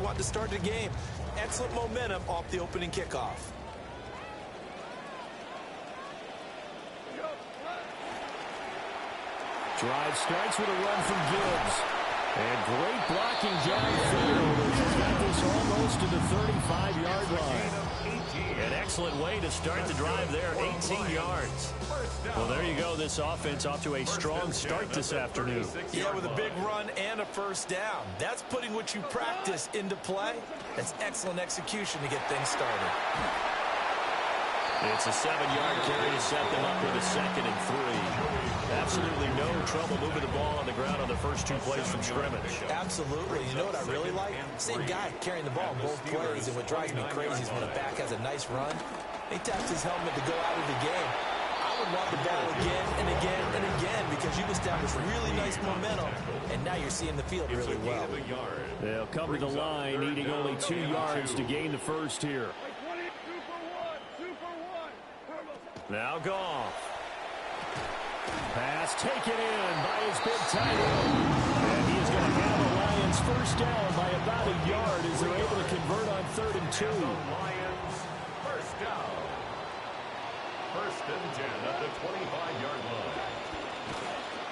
wanted to start the game. Excellent momentum off the opening kickoff. Drive starts with a run from Gibbs. And great blocking downfield as he's got this almost to the 35-yard line. An excellent way to start the drive there, 18 yards. Well, there you go. This offense off to a strong start this afternoon. Yeah, with a big run and a first down. That's putting what you practice into play. That's excellent execution to get things started. It's a 7-yard carry to set them up with a 2nd and 3. Absolutely no trouble moving the ball on the ground on the first 2 plays from scrimmage. Absolutely. You know what I really like? Same guy carrying the ball in both plays, and what drives me crazy is when a back has a nice run, he taps his helmet to go out of the game. I would want the ball again and again and again because you've established really nice momentum, and now you're seeing the field really well. They'll come to the line, needing only 2 yards to gain the first here. Now Goff. Pass taken in by his big tight end. And he is going to have the Lions first down by about a yard as they're able to convert on 3rd and 2. Lions first down. 1st and 10 at the 25-yard line.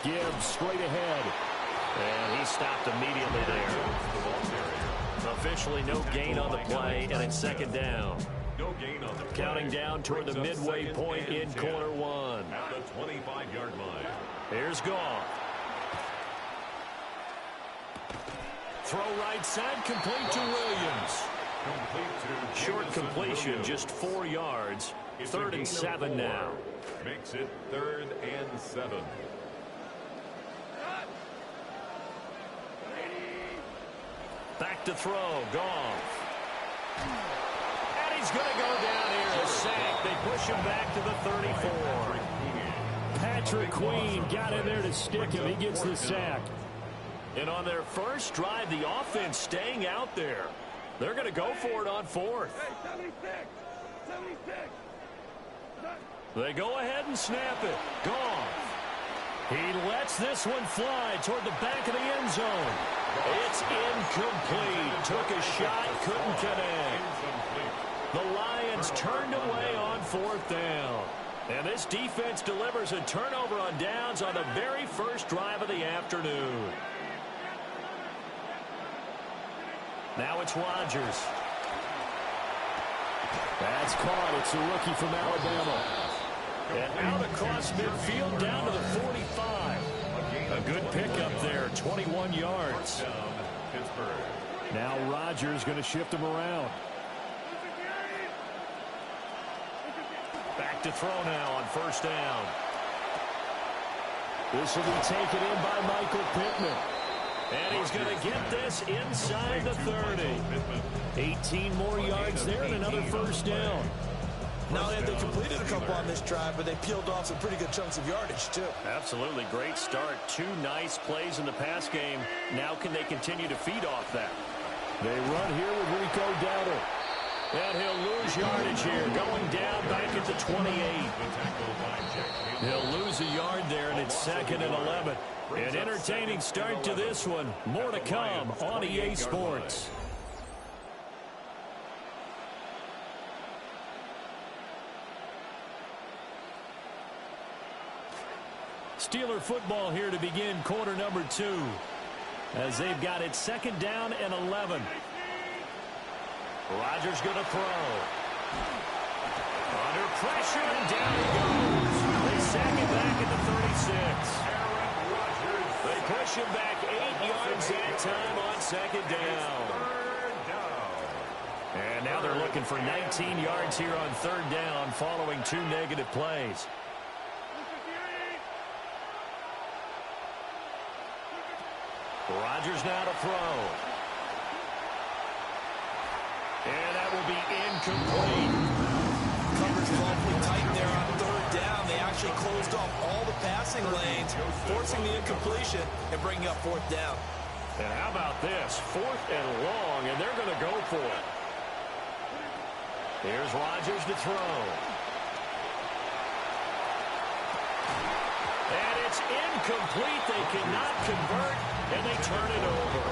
Gibbs straight ahead. And he stopped immediately there. Officially no gain on the play, and it's 2nd down. No gain on the play. Counting down toward the midway point in quarter 1. At the 25-yard line. Here's Goff. Throw right side, complete to Williams. Short completion, just 4 yards. 3rd and 7 now. Makes it 3rd and 7. Back to throw, Goff. He's going to go down here. A sack. They push him back to the 34. Patrick Queen got in there to stick him. He gets the sack. And on their first drive, the offense staying out there. They're going to go for it on 4th. They go ahead and snap it. Goff. He lets this one fly toward the back of the end zone. It's incomplete. Took a shot, couldn't connect. The Lions turned away on 4th down. And this defense delivers a turnover on downs on the very first drive of the afternoon. Now it's Rodgers. That's caught. It's a rookie from Alabama. And out across midfield down to the 45. A good pickup there, 21 yards. Now Rodgers going to shift him around. Back to throw now on 1st down. This will be taken in by Michael Pittman. And he's going to get this inside the 30. 18 more yards there and another 1st down. Not only have they completed a couple on this drive, but they peeled off some pretty good chunks of yardage, too. Absolutely. Great start. 2 nice plays in the pass game. Now can they continue to feed off that? They run here with Rico Dowdle. And he'll lose yardage here, going down back at the 28. He'll lose a yard there, and it's 2nd and 11. An entertaining start to this one. More to come on EA Sports. Steeler football here to begin quarter number 2. As they've got it 2nd down and 11. Rodgers going to throw. Under pressure, and down he goes. They sack him back at the 36. They push him back 8 yards that time on 2nd down. And now they're looking for 19 yards here on 3rd down following 2 negative plays. Rodgers now to throw. And that will be incomplete. Coverage was awfully tight there on 3rd down. They actually closed off all the passing lanes, forcing the incompletion and bringing up 4th down. And how about this? 4th and long, and they're going to go for it. Here's Rodgers to throw. And it's incomplete. They cannot convert, and they turn it over.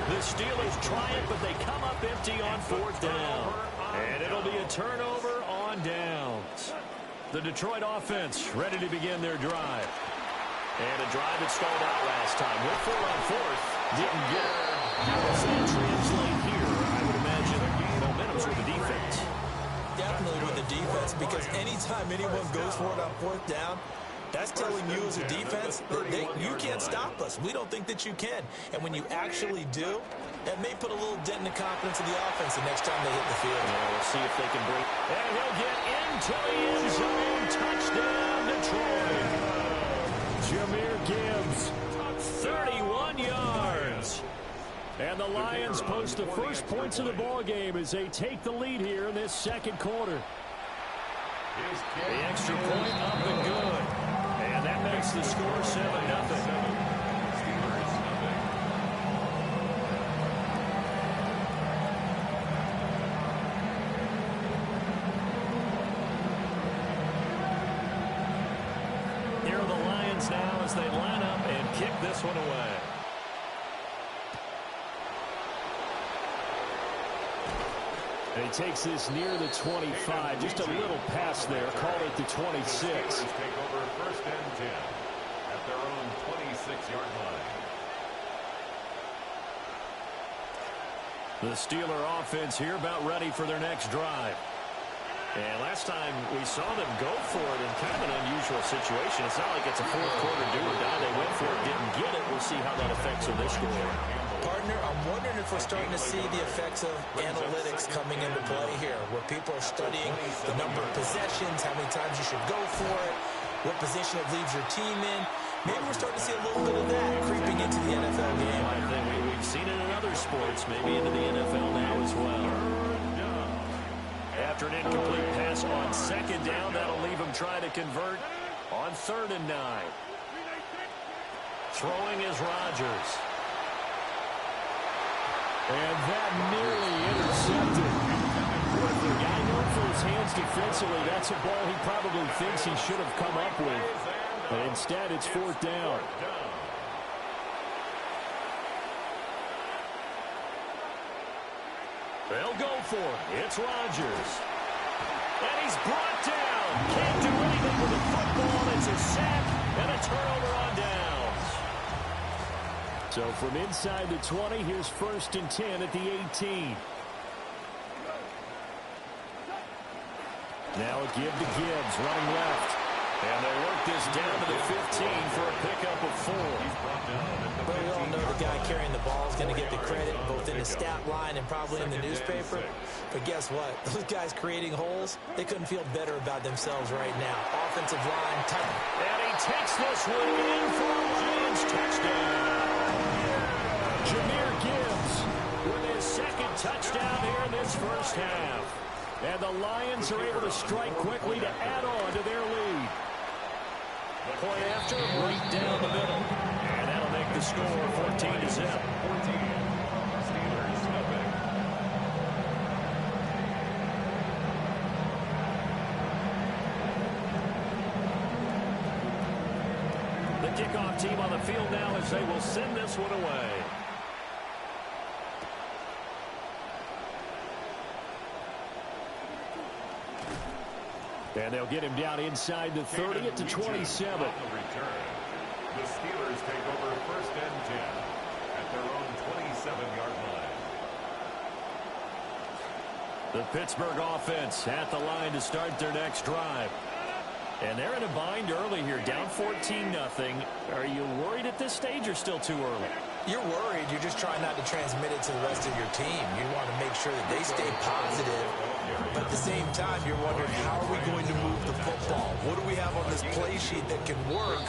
The Steelers try it, but they come up empty on fourth down. And it'll be a turnover on downs. The Detroit offense ready to begin their drive. And a drive that stalled out last time. Went for it on fourth. Didn't get it. How does that translate here? I would imagine momentum's with the defense. Definitely with the defense, because anytime anyone goes for it on fourth down, that's telling you as a defense that you can't stop us. We don't think that you can. And when you actually do, that may put a little dent in the confidence of the offense the next time they hit the field. Yeah, we'll see if they can break. And he'll get into the end zone. Touchdown, Detroit. Jahmyr Gibbs, 31 yards. And the Lions post the first points of the ball game as they take the lead here in this second quarter. The extra point up and good. And that makes the score 7-0. Now as they line up and kick this one away. And he takes this near the 25. Just a little pass there. Call it the 26. Take over first and 10 at their own 26-yard line. The Steeler offense here about ready for their next drive. And last time we saw them go for it in kind of an unusual situation. It's not like it's a fourth quarter do or die. They went for it, didn't get it. We'll see how that affects them this score. Partner, I'm wondering if we're starting to see the effects of analytics coming into play here, where people are studying the number of possessions, how many times you should go for it, what position it leaves your team in. Maybe we're starting to see a little bit of that creeping into the NFL game. I think we've seen it in other sports, maybe into the NFL now as well. After an incomplete pass on second down, that'll leave him trying to convert on 3rd and 9. Throwing is Rodgers. And that nearly intercepted. For a guy known for his hands defensively, that's a ball he probably thinks he should have come up with. But instead, it's 4th down. They'll go for it. It's Rodgers. And he's brought down. Can't do anything with the football. It's a sack and a turnover on downs. So from inside the 20, here's 1st and 10 at the 18. Now a give to Gibbs, running left. And they work this down to the 15 for a pickup of 4. But we all know the guy carrying the ball is going to get the credit both in the stat line and probably in the newspaper. But guess what? Those guys creating holes, they couldn't feel better about themselves right now. Offensive line tight. And he takes this one in for a Lions touchdown. Jahmyr Gibbs with his 2nd touchdown here in this first half. And the Lions are able to strike quickly to add on to their lead. Point after, right down the middle. And that'll make the score 14-0. 14. Steelers nothing. The kickoff team on the field now as they will send this one away. And they'll get him down inside the 30 at the 27. The Steelers take over 1st and 10 at their own 27-yard line. The Pittsburgh offense at the line to start their next drive. And they're in a bind early here, down 14-0. Are you worried at this stage or still too early? You're worried. You're just trying not to transmit it to the rest of your team. You want to make sure that they stay positive. But at the same time, you're wondering, how are we going to move the football? What do we have on this play sheet that can work?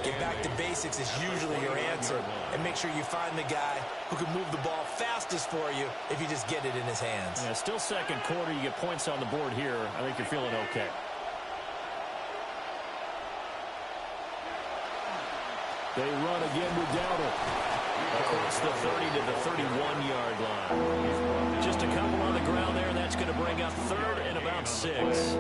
Get back to basics is usually your answer. And make sure you find the guy who can move the ball fastest for you if you just get it in his hands. Yeah, still second quarter. You get points on the board here. I think you're feeling okay. They run again with Dowdle. Across the 30 to the 31-yard line. Just a couple on the ground there, and that's going to bring up 3rd and about 6.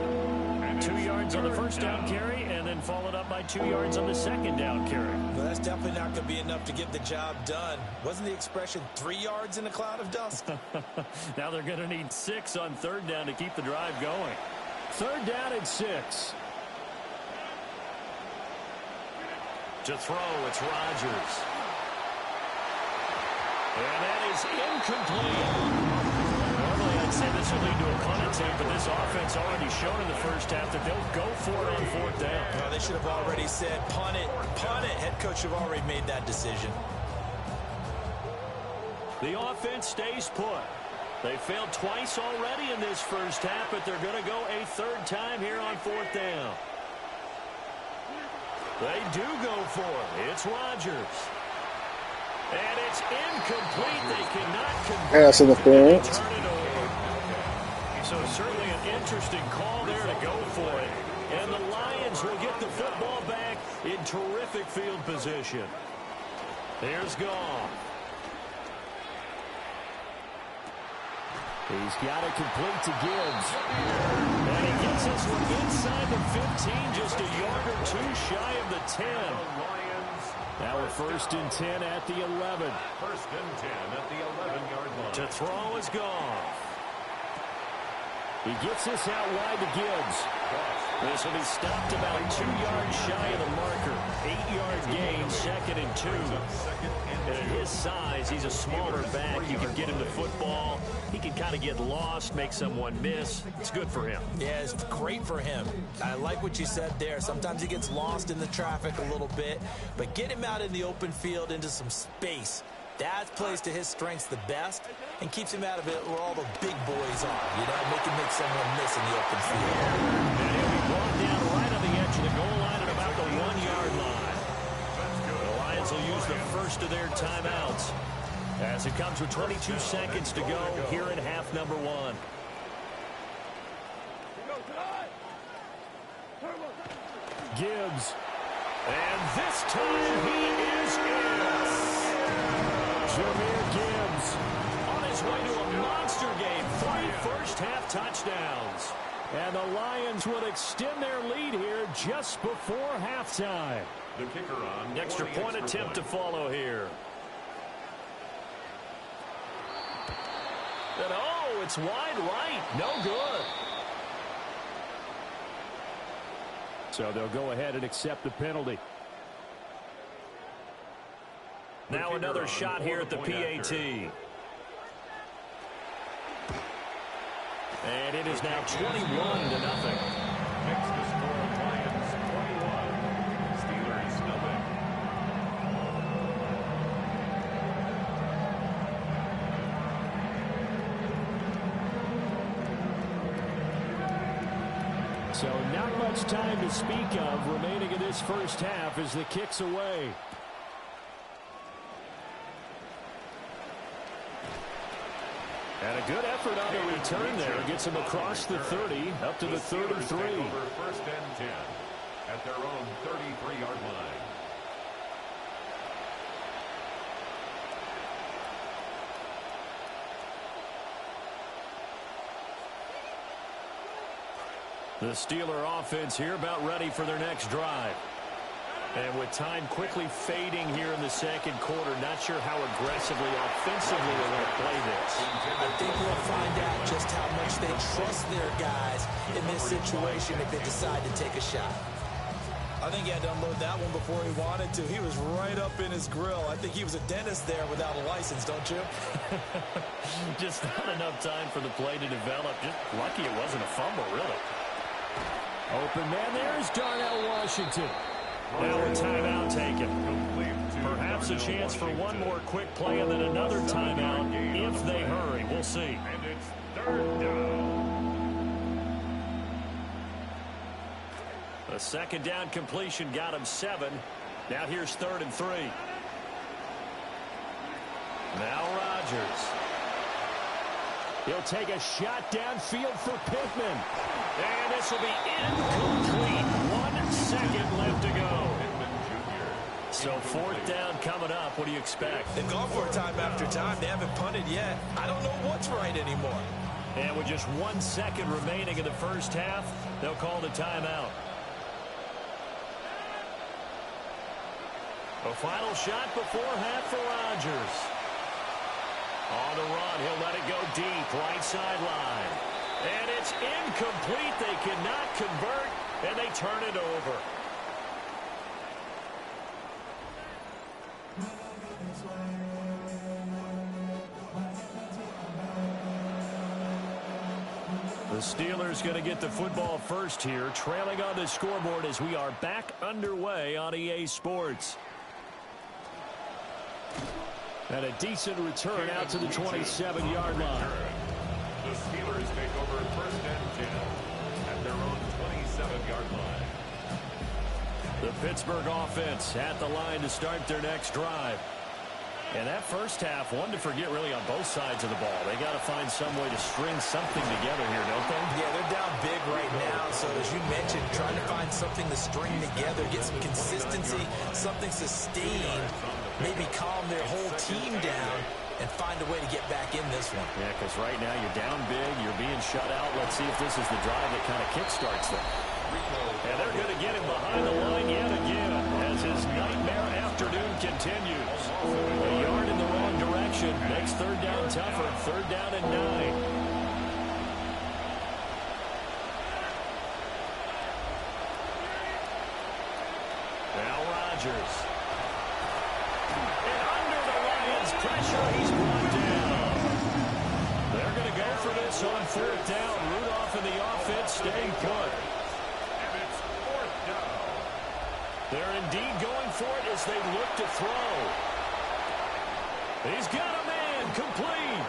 2 yards on the first down carry, and And then followed up by 2 yards on the second down carry. Well, that's definitely not going to be enough to get the job done. Wasn't the expression 3 yards in a cloud of dust? Now they're going to need 6 on third down to keep the drive going. Third down and 6. To throw, it's Rodgers. And that is incomplete. Normally, I'd say this will lead to a punt attempt, but this offense already shown in the first half that they'll go for it on fourth down. Well, they should have already said, punt it, punt it. Head coach have already made that decision. The offense stays put. They failed twice already in this first half, but they're going to go a third time here on fourth down. They do go for it. It's Rodgers. And it's incomplete. They cannot convert. Pass interference. Turn it over. So certainly an interesting call there to go for it. And the Lions will get the football back in terrific field position. Here's Goff. He's got it complete to Gibbs. And he gets this one inside the 15, just a yard or two shy of the 10. Now we're first and 10 at the 11. First and 10 at the 11-yard line. To throw is Goff. He gets this out wide to Gibbs. This will be stopped about 2 yards shy of the marker. 8-yard gain, second and 2. And at his size, he's a smaller back. You can get him the football. He can kind of get lost, make someone miss. It's good for him. Yeah, it's great for him. I like what you said there. Sometimes he gets lost in the traffic a little bit, but get him out in the open field into some space. That plays to his strengths the best and keeps him out of it where all the big boys are. You know, make him make someone miss in the open field. And he'll be brought down right on the edge of the goal line at about the 1-yard line. The Lions will use the first of their timeouts as it comes with 22 seconds to go here in half number 1. Gibbs. And this time he is in. Jahmyr Gibbs on his way to a monster game. 3 first-half touchdowns. And the Lions would extend their lead here just before halftime. The kicker on. Extra point attempt to follow here. And oh, it's wide right. No good. So they'll go ahead and accept the penalty. Now another shot here at the PAT. And it is now 21-0. Next to score, Lions 21. Steelers nothing. So not much time to speak of remaining in this first half as the kick's away. And a good effort on the return there. Gets him across the 30, up to the 33. First and 10 at their own 33-yard line. The Steeler offense here about ready for their next drive. And with time quickly fading here in the second quarter, not sure how aggressively, offensively they're going to play this. I think we'll find out just how much they trust their guys in this situation if they decide to take a shot. I think he had to unload that one before he wanted to. He was right up in his grill. I think he was a dentist there without a license, don't you? Just not enough time for the play to develop. Just lucky it wasn't a fumble, really. Open man, there's Darnell Washington. Now a timeout taken. Perhaps a chance for one more quick play and then another timeout if they hurry. We'll see. And it's third down. A second down completion got him 7. Now here's 3rd and 3. Now Rodgers. He'll take a shot downfield for Pittman. And this will be incomplete. 1 second left to go. So 4th down coming up. What do you expect? They've gone for it time after time. They haven't punted yet. I don't know what's right anymore. And with just 1 second remaining in the first half, they'll call the timeout. A final shot before half for Rodgers. On the run, he'll let it go deep, right sideline. And it's incomplete. They cannot convert, and they turn it over. The Steelers going to get the football first here, trailing on the scoreboard as we are back underway on EA Sports. And a decent return out to the 27-yard line. The Steelers take over first and 10 at their own 27-yard line. The Pittsburgh offense at the line to start their next drive. And that first half, one to forget really on both sides of the ball. They got to find some way to string something together here, don't they? Yeah, they're down big right now. So as you mentioned, trying to find something to string together, get some consistency, something sustained, maybe calm their whole team down and find a way to get back in this one. Yeah, because right now you're down big, you're being shut out. Let's see if this is the drive that kind of kickstarts them. And they're going to get him behind the line yet again as his nightmare afternoon continues. A yard in the wrong direction makes third down tougher. Third down and 9. Now Rodgers. And under the Lions' pressure, he's brought down. They're going to go for this on fourth down. Rudolph and the offense staying put. They're indeed going for it as they look to throw. He's got a man complete.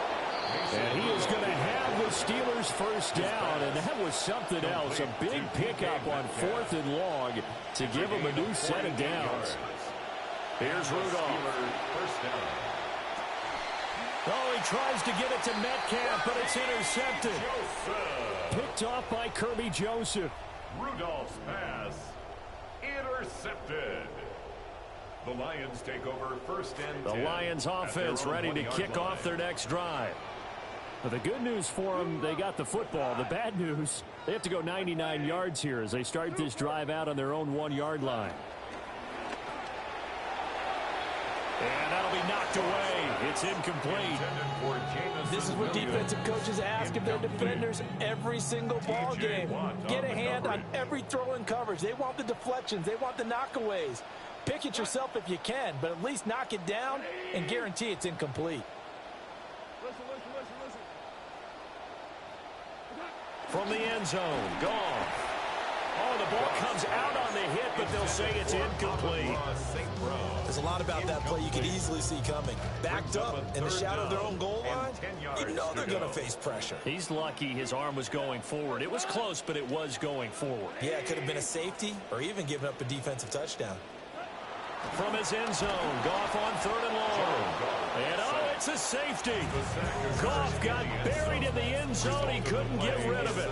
And he is going to have the Steelers first down. And that was something else. A big pickup on fourth and long to give him a new set of downs. Here's Rudolph. Oh, he tries to get it to Metcalf, but it's intercepted. Picked off by Kirby Joseph. Rudolph's pass intercepted. The Lions take over first and 10. The Lions offense ready to kick off their next drive. But the good news for them, they got the football. The bad news, they have to go 99 yards here as they start this drive out on their own 1-yard line. And that'll be knocked away. It's incomplete. This is what defensive coaches ask of their defenders every single ball game. Get a hand on every throw in coverage. They want the deflections. They want the knockaways. Pick it yourself if you can, but at least knock it down and guarantee it's incomplete. From the end zone, gone. Oh, the ball comes out on the hit, but they'll say it's incomplete. There's a lot about that play you could easily see coming. Backed up in the shadow of their own goal line, you know they're going to face pressure. He's lucky his arm was going forward. It was close, but it was going forward. Yeah, it could have been a safety or even given up a defensive touchdown. From his end zone, Goff on third and long. And oh, it's a safety. Goff got buried in the end zone. He couldn't get rid of it.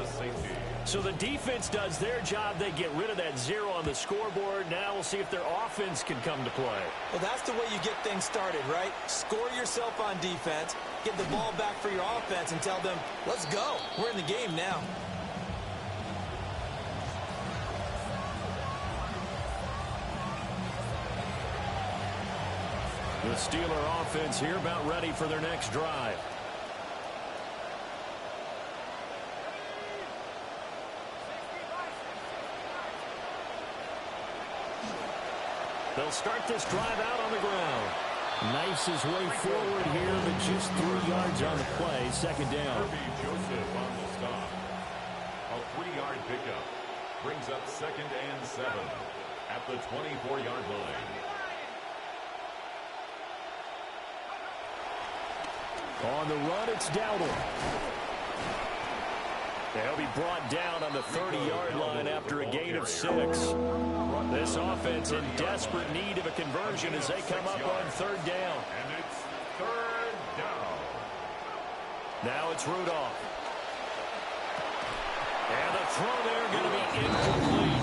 So the defense does their job. They get rid of that 0 on the scoreboard. Now we'll see if their offense can come to play. Well, that's the way you get things started, right? Score yourself on defense, get the ball back for your offense, and tell them, let's go. We're in the game now. The Steeler offense here about ready for their next drive. They'll start this drive out on the ground. Knifes his way forward here, but just 3 yards on the play. Second down. Joseph on the stop. A 3-yard pickup brings up second and 7 at the 24-yard line. On the run, it's Dowdle. They'll be brought down on the 30-yard line after a gain of 6. This offense in desperate need of a conversion as they come up on third down. And it's third down. Now it's Rudolph. And the throw there going to be incomplete.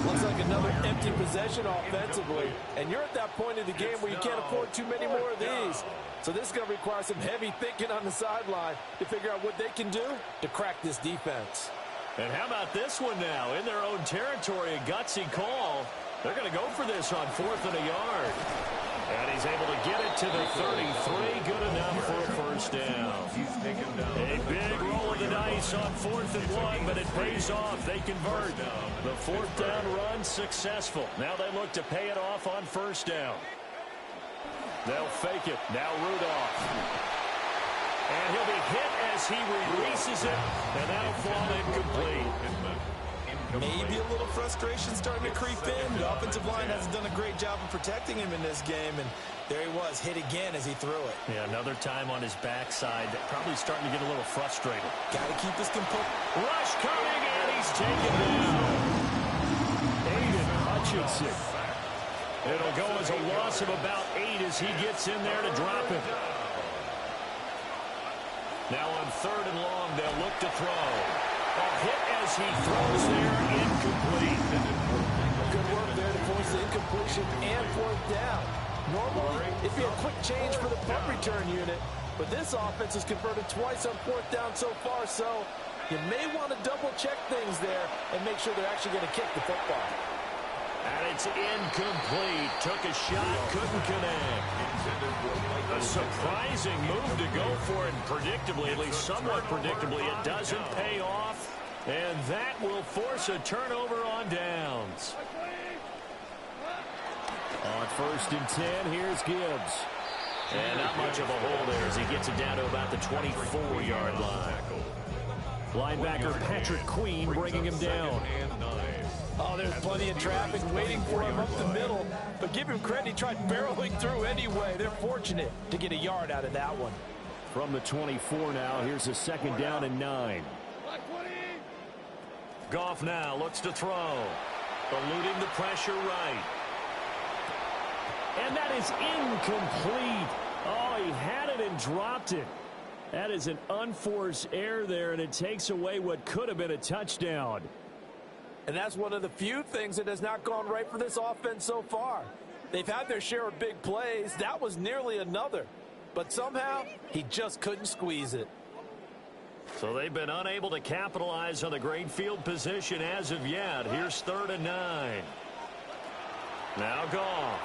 Looks like another empty possession offensively. And you're at that point in the game where you can't afford too many more of these. So this is going to require some heavy thinking on the sideline to figure out what they can do to crack this defense. And how about this one now? In their own territory, a gutsy call. They're going to go for this on 4th and a yard. And he's able to get it to the 33. Good enough for a first down. A big roll of the dice on 4th and 1, but it pays off. They convert. The 4th down run successful. Now they look to pay it off on 1st down. They'll fake it. Now Rudolph. And he'll be hit as he releases it, and that'll fall incomplete. Maybe a little frustration starting to creep in. The offensive line hasn't done a great job of protecting him in this game, and there he was, hit again as he threw it. Yeah, another time on his backside, probably starting to get a little frustrated. Got to keep his composure. Rush coming, and he's taken down. Aiden Hutchinson. It'll go as a loss of about 8 as he gets in there to drop it. Now on 3rd and long, they'll look to throw. A hit as he throws there, incomplete. Good work there to force the incompletion and 4th down. Normally, it'd be a quick change for the punt return unit, but this offense has converted twice on 4th down so far, so you may want to double-check things there and make sure they're actually going to kick the football. And it's incomplete. Took a shot, couldn't connect. A surprising move to go for it, and predictably, at least somewhat predictably, it doesn't pay off. And that will force a turnover on downs. On 1st and 10, here's Gibbs. And not much of a hole there as he gets it down to about the 24-yard line. Linebacker Patrick Queen bringing him down. Oh, there's plenty of traffic waiting for him up the middle. But give him credit, he tried barreling through anyway. They're fortunate to get a yard out of that one. From the 24 now, here's a 2nd down and 9. Goff now looks to throw. Eluding the pressure right. And that is incomplete. Oh, he had it and dropped it. That is an unforced error there, and it takes away what could have been a touchdown. And that's one of the few things that has not gone right for this offense so far. They've had their share of big plays. That was nearly another. But somehow, he just couldn't squeeze it. So they've been unable to capitalize on the great field position as of yet. Here's 3rd and 9. Now Goff.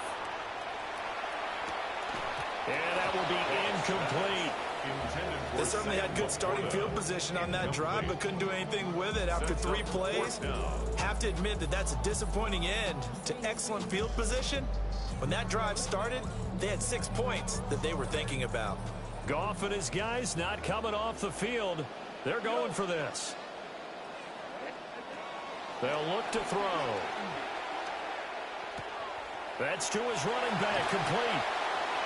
And that will be incomplete. They certainly had good starting field position on that drive, but couldn't do anything with it after 3 plays. Have to admit that that's a disappointing end to excellent field position. When that drive started, they had 6 points that they were thinking about. Goff and his guys not coming off the field. They're going for this. They'll look to throw. That's to his running back, complete.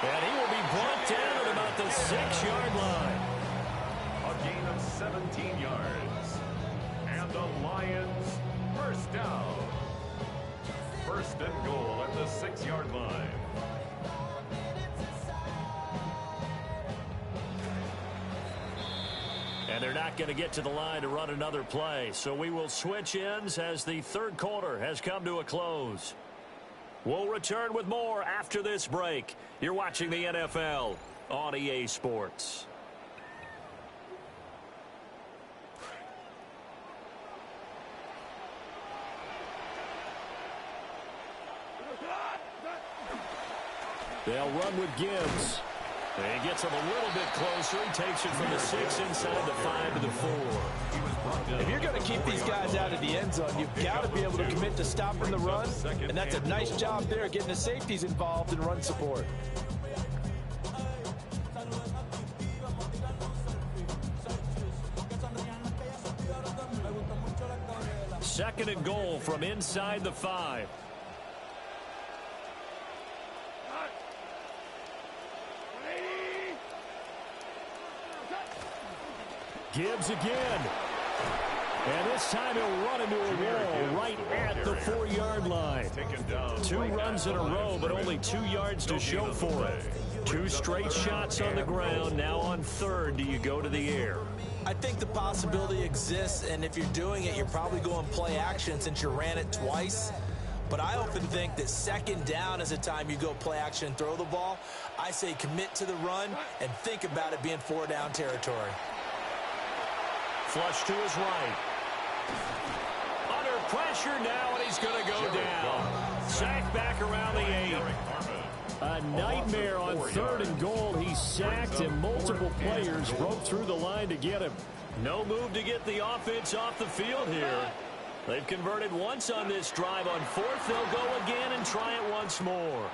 And he will be brought down at about the 6-yard line. A gain of 17 yards. And the Lions first down. 1st and goal at the 6-yard line. And they're not going to get to the line to run another play. So we will switch ends as the 3rd quarter has come to a close. We'll return with more after this break. You're watching the NFL on EA Sports. They'll run with Gibbs. And he gets him a little bit closer. He takes it from the 6 inside the 5 to the 4. If you're going to keep these guys out of the end zone, you've got to be able to commit to stopping the run. And that's a nice job there, getting the safeties involved in run support. Second and goal from inside the 5. Gibbs again. And this time he'll run into a wall right at the 4-yard line. 2 runs in a row, but only 2 yards to show for it. 2 straight shots on the ground. Now on 3rd, do you go to the air? I think the possibility exists, and if you're doing it, you're probably going play action since you ran it twice. But I often think that 2nd down is a time you go play action and throw the ball. I say commit to the run and think about it being 4-down territory. Flush to his right. Under pressure now, and he's going to go down. Sacked back around the 8. A nightmare on 3rd and goal. He sacked and multiple players broke through the line to get him. No move to get the offense off the field here. They've converted once on this drive. On 4th, they'll go again and try it once more.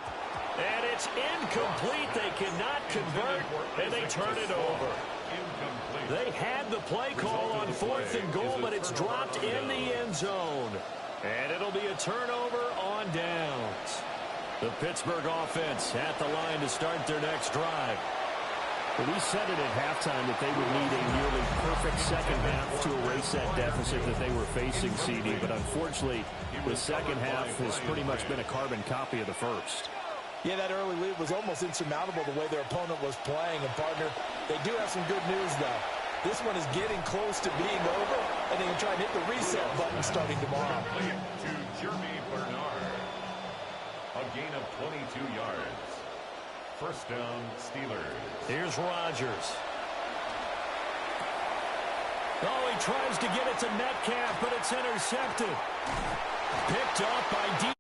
And it's incomplete. They cannot convert, and they turn it over. They had the play call on 4th and goal, but it's dropped in the end zone. And it'll be a turnover on downs. The Pittsburgh offense at the line to start their next drive. Well, we said it at halftime that they would need a nearly perfect second half to erase that deficit that they were facing, CD. But unfortunately, the second half has pretty much been a carbon copy of the first. Yeah, that early lead was almost insurmountable the way their opponent was playing. And, partner, they do have some good news, though. This one is getting close to being over, and they can try and hit the reset button starting tomorrow. To Jeremy Bernard. A gain of 22 yards. First down, Steelers. Here's Rodgers. Oh, he tries to get it to Metcalf, but it's intercepted. Picked up by